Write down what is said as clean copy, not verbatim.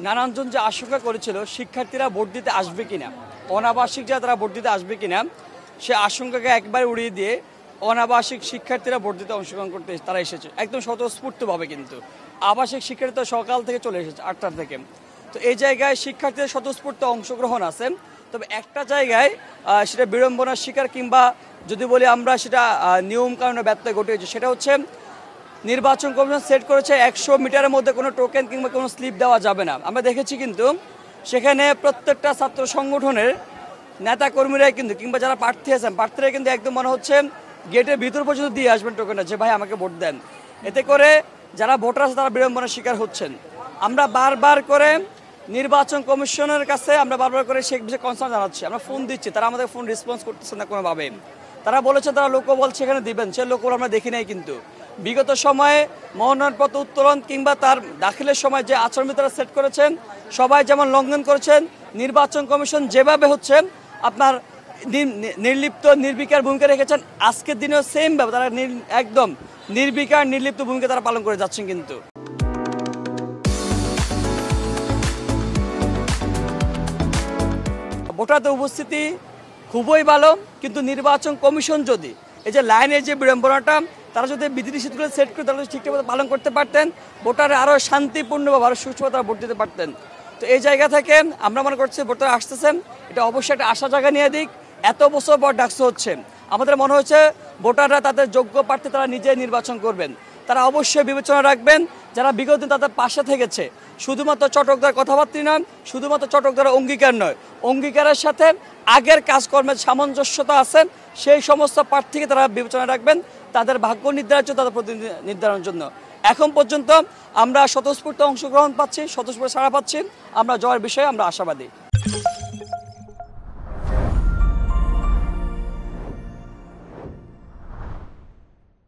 নানানজন যে আশঙ্কা করেছিল শিক্ষার্থীরা ভোট দিতে আসবে কিনা, অনাবাসিক যারা তারা ভোট দিতে আসবে কিনা, সে আশঙ্কাকে একবার উড়িয়ে দিয়ে অনাবাসিক শিক্ষার্থীরা ভোট দিতে অংশগ্রহণ করতে তারা এসেছে একদম স্বতঃস্ফূর্তভাবে। কিন্তু আবাসিক শিক্ষার্থীরা সকাল থেকে চলে এসেছে 8টার থেকে। তো এই জায়গায় শিক্ষার্থীদের স্বতঃস্ফূর্ত অংশগ্রহণ আছে। তবে একটা জায়গায় সেটা বিড়ম্বনার শিকার কিংবা যদি বলি আমরা সেটা নিয়ম কানুনে ব্যত্যয় ঘটেছে, সেটা হচ্ছে নির্বাচন কমিশন সেট করেছে 100 মিটারের মধ্যে কোনো টোকেন কিংবা কোনো স্লিপ দেওয়া যাবে না। আমরা দেখেছি কিন্তু সেখানে প্রত্যেকটা ছাত্র সংগঠনের নেতাকর্মীরাই কিন্তু কিংবা যারা প্রার্থী আছেন প্রার্থীরা কিন্তু একদম মনে হচ্ছে গেটের ভিতর পর্যন্ত দিয়ে আসবেন টোকেনটা, যে ভাই আমাকে ভোট দেন। এতে করে যারা ভোটার আছে তারা বিড়ম্বনার শিকার হচ্ছেন। আমরা বারবার করে নির্বাচন কমিশনের কাছে আমরা বারবার করে সে বিষয়ে কনসার্ন জানাচ্ছি, আমরা ফোন দিচ্ছি, তারা আমাদের ফোন রেসপন্স করতেছে না কোনোভাবে। তারা বলেছে তারা লোকবল সেখানে দিবেন, সে লোকবল আমরা দেখি নাই। কিন্তু বিগত সময়ে মনোনয়নপত্র উত্তোলন কিংবা তার দাখিলের সময় যে আচরণ তারা সেট করেছেন সবাই যেমন লঙ্ঘন করেছেন, নির্বাচন কমিশন যেভাবে হচ্ছে আপনার নির্লিপ্ত নির্বিকার ভূমিকা রেখেছেন, আজকের দিনেও সেমভাবে তারা একদম নির্বিকার নির্লিপ্ত ভূমিকা তারা পালন করে যাচ্ছেন। কিন্তু ভোটারদের উপস্থিতি খুবই ভালো, কিন্তু নির্বাচন কমিশন যদি এই যে লাইনের যে বিড়ম্বনাটা তারা যদি বিধিনিষেধগুলো সেট করে তারা ঠিকঠাক পালন করতে পারতেন, ভোটারে আরও শান্তিপূর্ণভাবে আরও সুষ্ঠুভাবে তারা ভোট দিতে পারতেন। তো এই জায়গা থেকে আমরা মনে করছি ভোটার আসতেছেন, এটা অবশ্যই একটা আশা জায়গা নিয়ে দিক। এত বছর পর ডাকসু হচ্ছে, আমাদের মনে হচ্ছে ভোটাররা তাদের যোগ্য প্রার্থী তারা নিজে নির্বাচন করবেন। তারা অবশ্যই বিবেচনা রাখবেন যারা বিগত দিন তাদের পাশে থেকেছে, শুধুমাত্র চটকদার কথাবার্তা নয়, শুধুমাত্র চটকদার অঙ্গীকার নয়, অঙ্গীকারের সাথে আগের কাজকর্মের সামঞ্জস্যতা আছে, সেই সমস্ত প্রার্থীকে তারা বিবেচনা রাখবেন তাদের ভাগ্য নির্ধারণের জন্য, তাদের প্রতিনিধি নির্ধারণের জন্য। এখন পর্যন্ত আমরা স্বতঃস্ফূর্ত অংশগ্রহণ পাচ্ছি, স্বতঃস্ফূর্ত সাড়া পাচ্ছি, আমরা জয়ের বিষয়ে আমরা আশাবাদী।